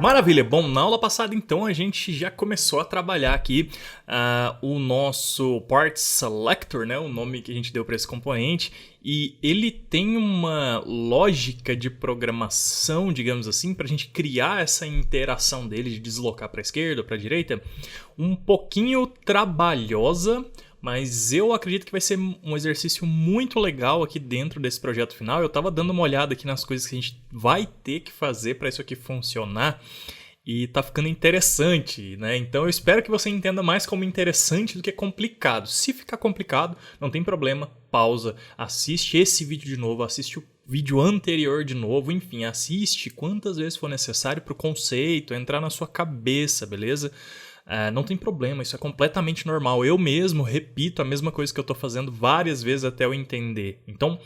Maravilha, bom, na aula passada então a gente já começou a trabalhar aqui o nosso Part Selector, né, o nome que a gente deu para esse componente, e ele tem uma lógica de programação, digamos assim, para a gente criar essa interação dele de deslocar para a esquerda ou para a direita, um pouquinho trabalhosa, mas eu acredito que vai ser um exercício muito legal aqui dentro desse projeto final. Eu estava dando uma olhada aqui nas coisas que a gente vai ter que fazer para isso aqui funcionar e tá ficando interessante, né? Então eu espero que você entenda mais como interessante do que complicado. Se ficar complicado, não tem problema, pausa, assiste esse vídeo de novo, assiste o vídeo anterior de novo, enfim, assiste quantas vezes for necessário para o conceito entrar na sua cabeça, beleza? Não tem problema, isso é completamente normal. Eu mesmo repito a mesma coisa que eu estou fazendo várias vezes até eu entender. Então,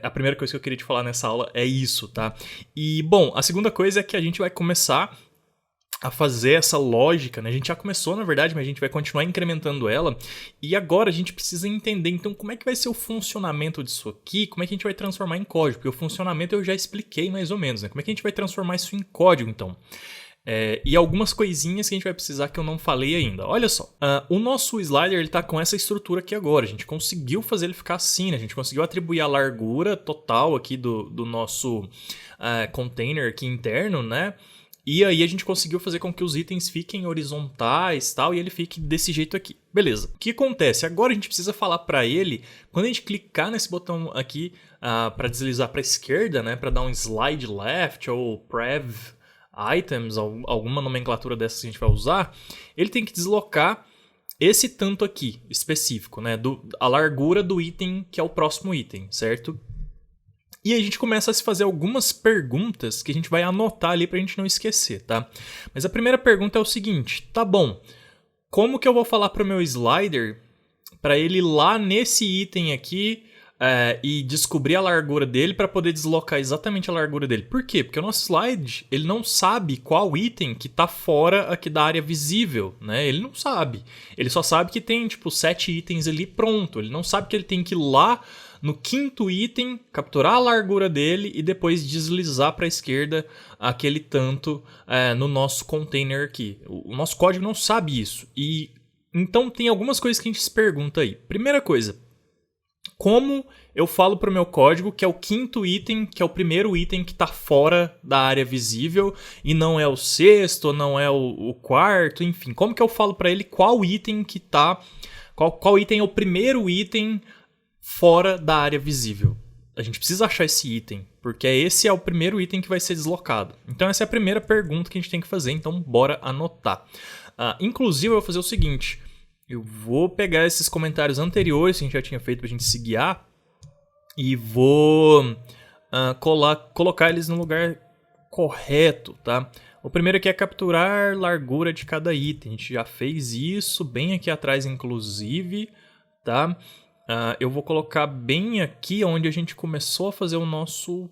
a primeira coisa que eu queria te falar nessa aula é isso, tá? E, bom, a segunda coisa é que a gente vai começar a fazer essa lógica, né? A gente já começou, na verdade, mas a gente vai continuar incrementando ela. E agora a gente precisa entender, então, como é que vai ser o funcionamento disso aqui, como é que a gente vai transformar em código. Porque o funcionamento eu já expliquei mais ou menos, né? Como é que a gente vai transformar isso em código, então? E algumas coisinhas que a gente vai precisar que eu não falei ainda. Olha só, o nosso slider ele tá com essa estrutura aqui agora. A gente conseguiu fazer ele ficar assim, né? A gente conseguiu atribuir a largura total aqui do nosso container aqui interno, né? E aí a gente conseguiu fazer com que os itens fiquem horizontais tal, e ele fique desse jeito aqui. Beleza. O que acontece? Agora a gente precisa falar para ele, quando a gente clicar nesse botão aqui para deslizar para a esquerda, né? Para dar um slide left ou prev items, alguma nomenclatura dessas que a gente vai usar, ele tem que deslocar esse tanto aqui, específico, né? A largura do item que é o próximo item, certo? E aí a gente começa a se fazer algumas perguntas que a gente vai anotar ali pra gente não esquecer, tá? Mas a primeira pergunta é o seguinte, tá bom, como que eu vou falar pro meu slider para ele ir lá nesse item aqui e descobrir a largura dele para poder deslocar exatamente a largura dele. Por quê? Porque o nosso slide ele não sabe qual item que está fora aqui da área visível, né? Ele não sabe. Ele só sabe que tem tipo 7 itens ali pronto. Ele não sabe que ele tem que ir lá no quinto item, capturar a largura dele e depois deslizar para a esquerda aquele tanto no nosso container aqui. O nosso código não sabe isso. E então tem algumas coisas que a gente se pergunta aí. Primeira coisa, como eu falo para o meu código que é o quinto item, que é o primeiro item que está fora da área visível e não é o sexto, não é o quarto, enfim. Como que eu falo para ele qual item que tá, qual item é o primeiro item fora da área visível? A gente precisa achar esse item, porque esse é o primeiro item que vai ser deslocado. Então essa é a primeira pergunta que a gente tem que fazer, então bora anotar. Inclusive eu vou fazer o seguinte, eu vou pegar esses comentários anteriores que a gente já tinha feito pra gente se guiar e vou colocar eles no lugar correto, tá? O primeiro aqui é capturar largura de cada item. A gente já fez isso bem aqui atrás, inclusive, tá? Eu vou colocar bem aqui onde a gente começou a fazer o nosso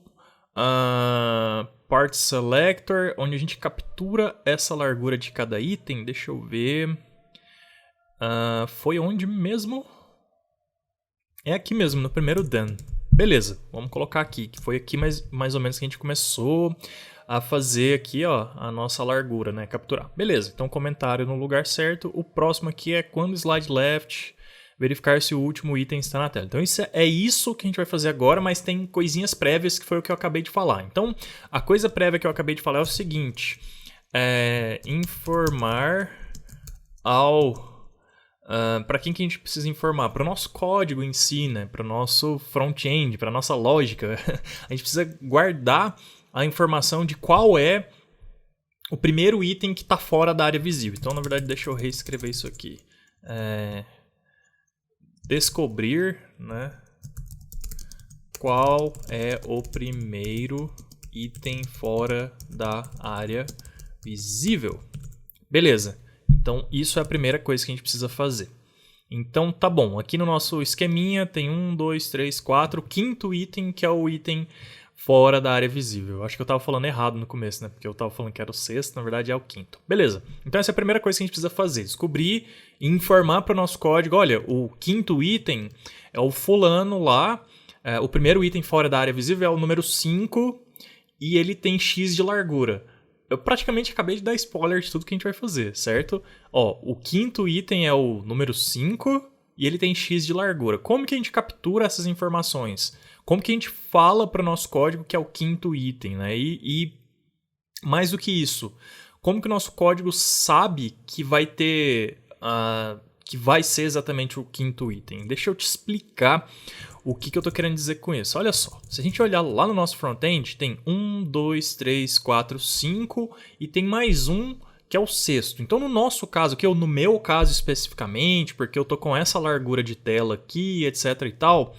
Part Selector, onde a gente captura essa largura de cada item. Deixa eu ver... foi onde mesmo? É aqui mesmo, no primeiro done. Beleza, vamos colocar aqui, que foi aqui mais ou menos que a gente começou a fazer aqui, ó, a nossa largura, né, capturar. Beleza, então comentário no lugar certo. O próximo aqui é quando slide left, verificar se o último item está na tela. Então é isso que a gente vai fazer agora, mas tem coisinhas prévias que foi o que eu acabei de falar. Então, a coisa prévia que eu acabei de falar é o seguinte, informar ao... para quem que a gente precisa informar? Para o nosso código em si, né? Para o nosso front-end, para a nossa lógica. A gente precisa guardar a informação de qual é o primeiro item que está fora da área visível. Então, na verdade, deixa eu reescrever isso aqui. Descobrir, né? Qual é o primeiro item fora da área visível. Beleza. Então, isso é a primeira coisa que a gente precisa fazer. Então, tá bom. Aqui no nosso esqueminha tem 1, 2, 3, 4. O quinto item, que é o item fora da área visível. Acho que eu estava falando errado no começo, né? Porque eu estava falando que era o sexto, na verdade é o quinto. Beleza. Então, essa é a primeira coisa que a gente precisa fazer. Descobrir e informar para o nosso código. Olha, o quinto item é o fulano lá. O primeiro item fora da área visível é o número 5 e ele tem X de largura. eu praticamente acabei de dar spoiler de tudo que a gente vai fazer, certo? Ó, o quinto item é o número 5 e ele tem X de largura. Como que a gente captura essas informações? Como que a gente fala para o nosso código que é o quinto item, né? E mais do que isso, como que o nosso código sabe que vai ter... que vai ser exatamente o quinto item? Deixa eu te explicar o que eu tô querendo dizer com isso. Olha só, se a gente olhar lá no nosso front-end, tem 1, 2, 3, 4, 5 e tem mais um que é o sexto. Então no nosso caso aqui, ou no meu caso especificamente, porque eu tô com essa largura de tela aqui, etc e tal,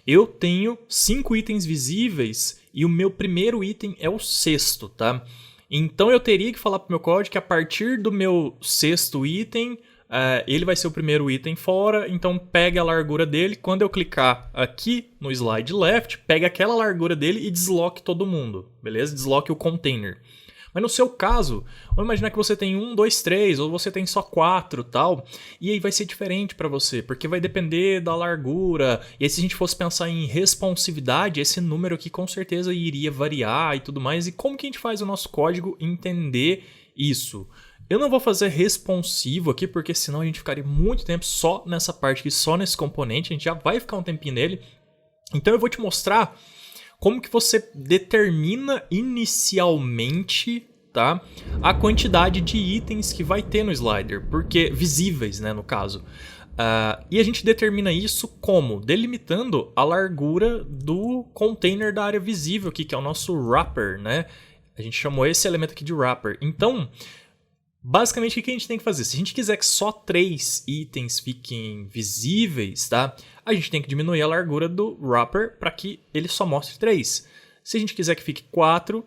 eu tenho 5 itens visíveis e o meu primeiro item é o sexto, tá? Então eu teria que falar pro meu código que a partir do meu sexto item, ele vai ser o primeiro item fora, então pegue a largura dele. Quando eu clicar aqui no slide left, pega aquela largura dele e desloque todo mundo, beleza? Desloque o container. Mas no seu caso, vamos imaginar que você tem 1, 2, 3, ou você tem só 4 tal, e aí vai ser diferente para você, porque vai depender da largura, e aí se a gente fosse pensar em responsividade, esse número aqui com certeza iria variar e tudo mais, e como que a gente faz o nosso código entender isso? Eu não vou fazer responsivo aqui, porque senão a gente ficaria muito tempo só nessa parte aqui, só nesse componente, a gente já vai ficar um tempinho nele, então eu vou te mostrar como que você determina inicialmente, tá, a quantidade de itens que vai ter no slider, porque visíveis, né, no caso. E a gente determina isso como? Delimitando a largura do container da área visível aqui, que é o nosso wrapper, né? A gente chamou esse elemento aqui de wrapper. Então, basicamente, o que a gente tem que fazer? Se a gente quiser que só 3 itens fiquem visíveis, tá? A gente tem que diminuir a largura do wrapper para que ele só mostre 3. Se a gente quiser que fique 4,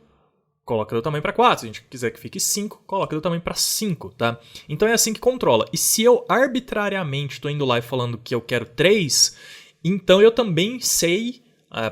coloca do tamanho para 4. Se a gente quiser que fique 5, coloca do tamanho para 5, tá? Então é assim que controla. E se eu arbitrariamente estou indo lá e falando que eu quero 3, então eu também sei...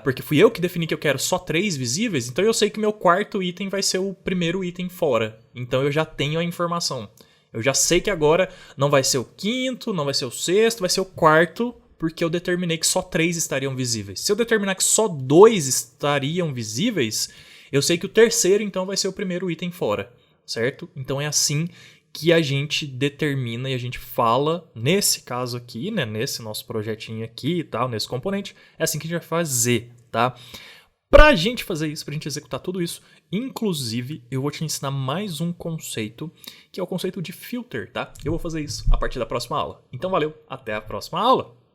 porque fui eu que defini que eu quero só 3 visíveis, então eu sei que meu quarto item vai ser o primeiro item fora. Então eu já tenho a informação. Eu já sei que agora não vai ser o quinto, não vai ser o sexto, vai ser o quarto, porque eu determinei que só 3 estariam visíveis. Se eu determinar que só 2 estariam visíveis, eu sei que o terceiro então vai ser o primeiro item fora, certo? Então é assim que a gente determina e a gente fala, nesse caso aqui, né, nesse nosso projetinho aqui e tal, nesse componente, é assim que a gente vai fazer, tá? Pra gente fazer isso, pra gente executar tudo isso, inclusive, eu vou te ensinar mais um conceito, que é o conceito de filter, tá? Eu vou fazer isso a partir da próxima aula. Então valeu, até a próxima aula!